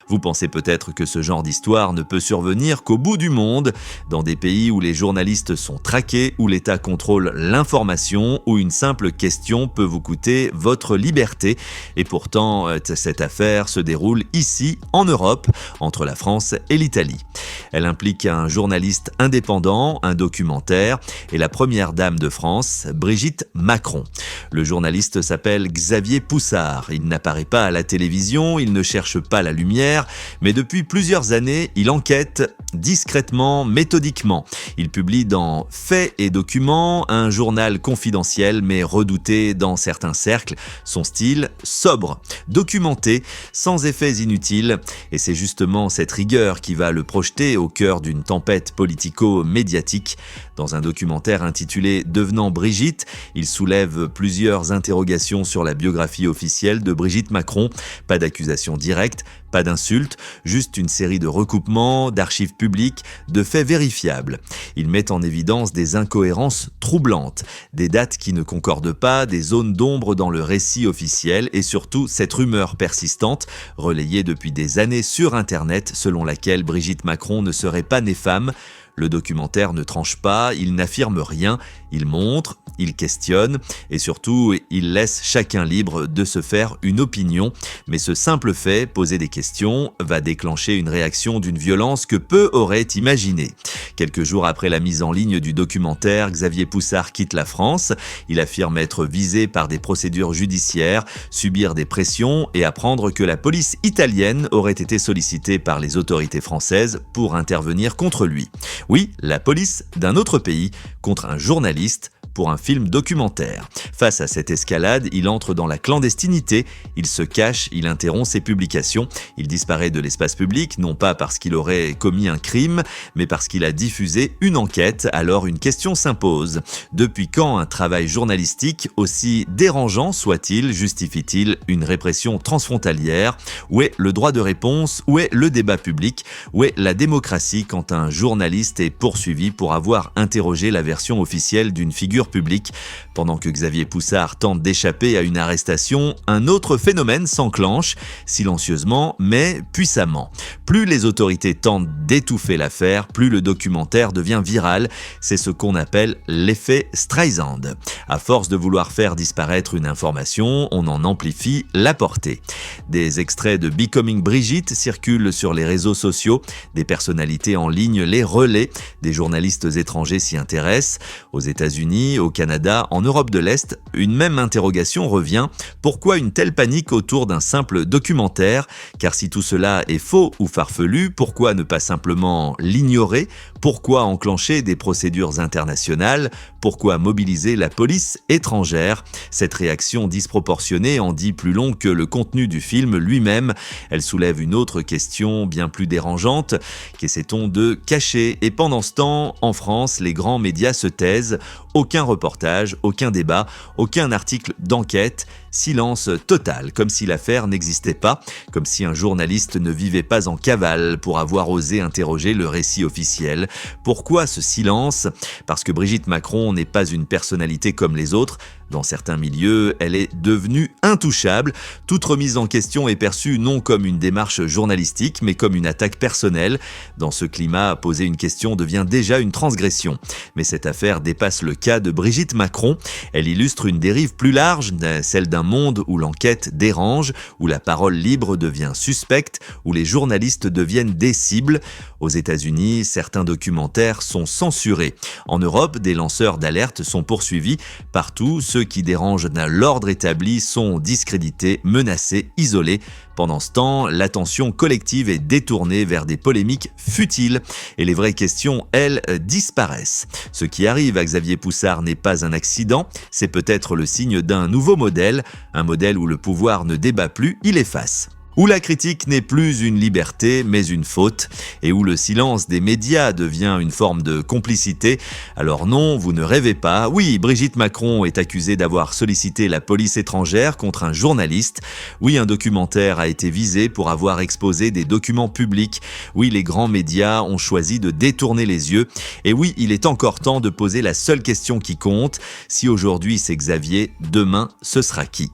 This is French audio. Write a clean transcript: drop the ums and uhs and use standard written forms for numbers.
Vous pensez peut-être que ce genre d'histoire ne peut survenir qu'au bout du monde, dans des pays où les journalistes sont traqués, où l'État contrôle l'information, où une simple question peut vous coûter votre liberté. Et pourtant, cette affaire se déroule ici, en Europe, entre la France et l'Italie. Elle implique un journaliste indépendant, un documentaire, et la première dame de France, Brigitte Macron. Le journaliste s'appelle Xavier Poussard. Il n'apparaît pas à la télévision, il ne cherche pas la lumière, mais depuis plusieurs années, il enquête discrètement, méthodiquement. Il publie dans Faits et Documents, un journal confidentiel mais redouté dans certains cercles. Son style, sobre, documenté, sans effets inutiles. Et c'est justement cette rigueur qui va le projeter au cœur d'une tempête politico-médiatique. Dans un documentaire intitulé « Devenant Brigitte », il soulève plusieurs interrogations sur la biographie officielle de Brigitte Macron. Pas d'accusation directe, pas d'insultes, juste une série de recoupements, d'archives publiques, de faits vérifiables. Il met en évidence des incohérences troublantes, des dates qui ne concordent pas, des zones d'ombre dans le récit officiel et surtout cette rumeur persistante, relayée depuis des années sur Internet, selon laquelle Brigitte Macron ne serait pas née femme. Le documentaire ne tranche pas, il n'affirme rien, il montre, il questionne et surtout il laisse chacun libre de se faire une opinion. Mais ce simple fait, poser des questions, va déclencher une réaction d'une violence que peu auraient imaginé. Quelques jours après la mise en ligne du documentaire, Xavier Poussard quitte la France. Il affirme être visé par des procédures judiciaires, subir des pressions et apprendre que la police italienne aurait été sollicitée par les autorités françaises pour intervenir contre lui. Oui, la police d'un autre pays contre un journaliste pour un film documentaire. Face à cette escalade, il entre dans la clandestinité, il se cache, il interrompt ses publications, il disparaît de l'espace public, non pas parce qu'il aurait commis un crime, mais parce qu'il a diffusé une enquête. Alors une question s'impose. Depuis quand un travail journalistique, aussi dérangeant soit-il, justifie-t-il une répression transfrontalière? Où est le droit de réponse? Où est le débat public? Où est la démocratie quand un journaliste est poursuivi pour avoir interrogé la version officielle d'une figure publique? Pendant que Xavier Poussard tente d'échapper à une arrestation, un autre phénomène s'enclenche, silencieusement mais puissamment. Plus les autorités tentent d'étouffer l'affaire, plus le documentaire devient viral. C'est ce qu'on appelle l'effet Streisand. À force de vouloir faire disparaître une information, on en amplifie la portée. Des extraits de Becoming Brigitte circulent sur les réseaux sociaux, des personnalités en ligne les relaient, des journalistes étrangers s'y intéressent. Aux États-Unis, au Canada, en Europe de l'Est, une même interrogation revient. Pourquoi une telle panique autour d'un simple documentaire? Car si tout cela est faux ou farfelu, pourquoi ne pas simplement l'ignorer? Pourquoi enclencher des procédures internationales? Pourquoi mobiliser la police étrangère? Cette réaction disproportionnée en dit plus long que le contenu du film lui-même. Elle soulève une autre question bien plus dérangeante. Qu'essaie-t-on de cacher? Et pendant ce temps, en France, les grands médias se taisent. Aucun reportage, aucun débat, aucun article d'enquête. Silence total, comme si l'affaire n'existait pas, comme si un journaliste ne vivait pas en cavale pour avoir osé interroger le récit officiel. Pourquoi ce silence? Parce que Brigitte Macron n'est pas une personnalité comme les autres. Dans certains milieux, elle est devenue intouchable. Toute remise en question est perçue non comme une démarche journalistique, mais comme une attaque personnelle. Dans ce climat, poser une question devient déjà une transgression. Mais cette affaire dépasse le cas de Brigitte Macron. Elle illustre une dérive plus large, celle d'un monde où l'enquête dérange, où la parole libre devient suspecte, où les journalistes deviennent des cibles. Aux États-Unis, certains documentaires sont censurés. En Europe, des lanceurs d'alerte sont poursuivis. Partout, ceux qui dérangent l'ordre établi sont discrédités, menacés, isolés. Pendant ce temps, l'attention collective est détournée vers des polémiques futiles et les vraies questions, elles, disparaissent. Ce qui arrive à Xavier Poussard n'est pas un accident, c'est peut-être le signe d'un nouveau modèle, un modèle où le pouvoir ne débat plus, il efface. Où la critique n'est plus une liberté, mais une faute, et où le silence des médias devient une forme de complicité. Alors non, vous ne rêvez pas. Oui, Brigitte Macron est accusée d'avoir sollicité la police étrangère contre un journaliste. Oui, un documentaire a été visé pour avoir exposé des documents publics. Oui, les grands médias ont choisi de détourner les yeux. Et oui, il est encore temps de poser la seule question qui compte. Si aujourd'hui c'est Xavier, demain ce sera qui ?